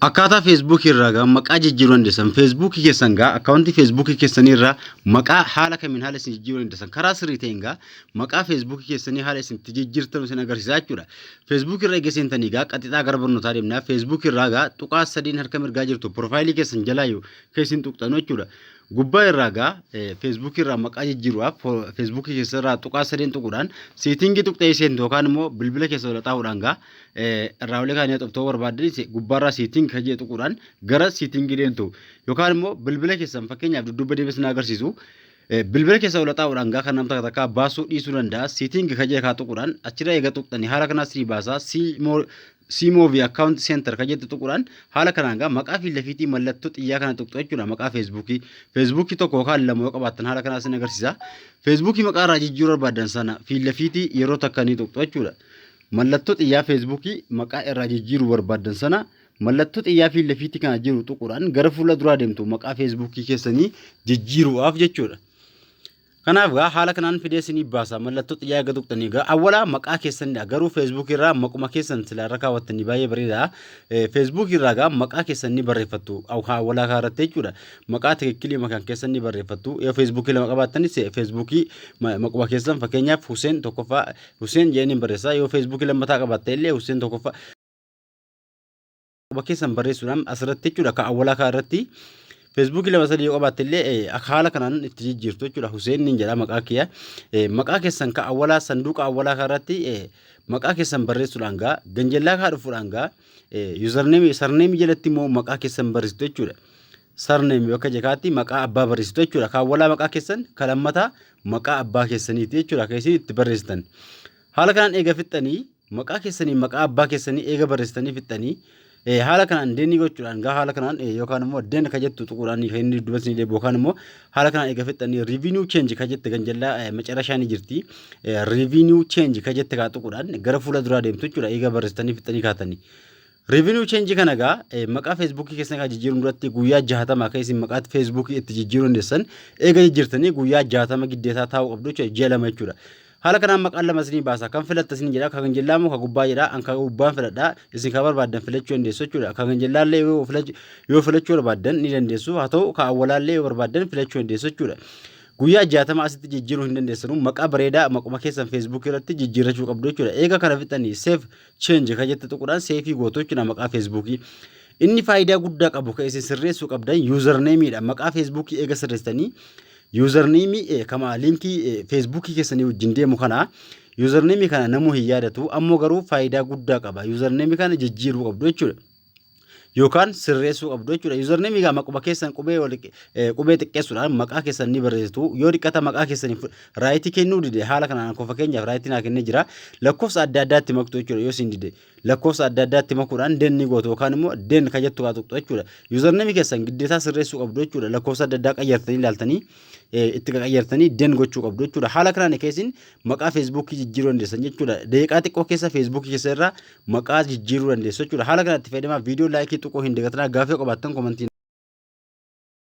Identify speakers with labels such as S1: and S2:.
S1: Akkaataa feesbuukii irraa gaa maqaa jijjiiruu dandeessan feesbuukii keessan gaa akkaawuntii feesbuukii keessanii irraa maqaa haala kamiin haala isin jijjiiruu dandeessan karaa sirrii ta'een gaa maqaa feesbuukii keessanii haala isin itti jijjiirtan isin agarsiisaa jechuudha. Feesbuukii irra eega seentanii gaa qaxixaa gara barnootaa deemnaa feesbuukii irraa gaa tuqaa sadiin harka mirgaa jirtu piroofaayilii keessan jalaayyuu keessin tuqxanu jechuudha. Gubbaa irraa gaa feesbuukii irraa maqaa jijjiiruudhaaf feesbuukii keessa irraa tuqaa sadeen tuquudhaan seetingii tuqxee seentu yookaan immoo bilbila keessa wal xaa'uudhaan gaa irraa olee kaanii xobtoo barbaadan gubbaarraa seetingii kajee tuquudhaan gara seetingii deemtu yookaan immoo bilbila keessan fakkeenyaaf dudduuba deebisnaa agarsiisu bilbila keessa wal xaa'uudhaan gaa kan namta takka baasuu dhiisuu danda'a seetingii kajee kaa tuquudhaan achirra eega tuqxanii haala kanaas ni baasaa Simovii account center kajetti tuquudhaan haala kanaan gaa maqaa fi lafiitii mallattoo xiyyaa kana tuqxu jechuudha maqaa feesbuukii tokko yookaan lama yoo qabaattan haala kanaas ni agarsiisa. Feesbuukii maqaa irraa jijjiiruu barbaadan sana fi lafiitii yeroo takka ni tuqxu jechuudha. Mallattoo xiyyaa feesbuukii maqaa irraa jijjiiruu barbaadan sana mallattoo xiyyaa fi lafiitii kana jiru tuquudhaan gara fuula duraa deemtu maqaa feesbuukii keessanii jijjiiruudhaaf jechuudha. Kanaaf gaa haala kanaan fidee isinii baasa mallattoo xiyyaa eega tuqxanii gaa awwala maqaa keessanidha garuu feesbuukii irraa maquma keessan silaa irra kaawwattanii baay'ee bareeda feesbuukii irraa gaa maqaa keessan ni barreeffattu awwala kaarratti jechuudha maqaa tikikkilii makaan keessan ni barreeffattu yoo feesbuukii lama qabaattanis feesbuukii maquma keessan fakkeenyaaf Huseen tokkoffaa Huseen jedhanii barreessaa yoo feesbuukii lammataa qabaatte illee Huseen tokkoffaa maquma keessan barreessuudhaan asirratti jechuudha ka awwala kaarratti feesbuukii lama sadii yoo qabaatte illee haala kanaan itti jijjiirtu jechuudha. Huseen ni jedha maqaa kiyya maqaa keessan ka awwalaa sanduuqa awwalaa kanarratti maqaa keessan barreessuudhaan gaa ganjellaa kaa dhufuudhaan gaa sarneemii jalatti immoo maqaa keessan barreessitu jechuudha. Sarneemii bakka jekaatti maqaa abbaa barreessitu jechuudha. Ka awwalaa maqaa keessan ka lammataa maqaa abbaa keessaniiti jechuudha. Ka isin itti barreessitan haala kanaan eega fixxanii maqaa keessanii maqaa abbaa keessanii eega barreessitanii fixxanii haala kanaan deeni gochuudhaan gaa haala kanaan yookaan immoo den kajettu tuquudhaan kan inni dubbasni deebi'u yookaan immoo haala kanaan eega fixxanii revenue change kajette ganjallaa macarashaa ni jirti revenue change kajette kaa tuquudhaan gara fuula duraa deemtu jechuudha eega barreessitanii fixxanii kaatanii. Revenue change kana gaa maqaa feesbuukii keessan kaa jijjiiruun duratti guyyaa 60 akka isin maqaa feesbuukii itti jijjiiruu dandeessan eega jijjiirtanii guyyaa 60 giddeetaa taa'uu qabdu jechuudha ji'a lama jechuudha. Haala kanaan maqaan lama isinii baasa kan filatta isin jedha kan ganjellaa moo ka gubbaa jedha an ka gubbaan filadha isin ka barbaadan filachuu dandeessu jechuudha. Kan ganjellaallee yoo filachuu barbaadan ni dandeessu haa ta'u ka awwalaallee yoo barbaadan filachuu dandeessu jechuudha. Guyyaa 60 asitti jijjiiruu hin dandeessanu maqaa bareedaa maquma keessan feesbuukii irratti jijjiirrachuu qabdu jechuudha. Eega kana fixanii save change ka jette tuquudhaan seefii gootu jechuudha maqaa feesbuukii. Inni faayidaa guddaa qabu ka isin sirreessuu qabdan yuuzarneemiidha maqaa feesbuukii eega sirreessitanii yuuzarneemii kama linkii feesbuukii keessanii wajjin deemu kana yuuzarneemii kana namuu hin yaadatu ammoo garuu faayidaa guddaa qaba yuuzarneemii kana jijjiiruu qabdu jechuudha. Yookaan sirreessuu qabdu jechuudha. Yuuzarneemii gaa maquma keessan qubee xiqqeessuudhaan maqaa keessan ni barreessitu yoo dhiqqata maqaa keessanii raayitii kennuu dide haala kanaan akka fakkeenyaaf raayitii naa kennee jira lakkoofsa adda addaatti maktu jechuudha yoo isin dide lakkoofsa adda addaatti makuudhaan denni gootu yookaan immoo den kajettu kaa tuqxu jechuudha. Yuuzarneemii keessan giddeetaa sirreessuu qabdu jechuudha lakkoofsa adda addaa qayyartanii ilaaltanii itti qayyartanii den gochuu qabdu jechuudha. Haala kanaan keessin maqaa feesbuukii jijjiiruu dandeessan jechuudha. Daqiiqaa xiqqoo keessa feesbuukii keessa irraa maqaa jijjiiruu dandeessu jechuudha. Haala kanatti fayyadamaa viidiyoo laayikii tuquu hin dagatinaa gaafii qabaattan komentii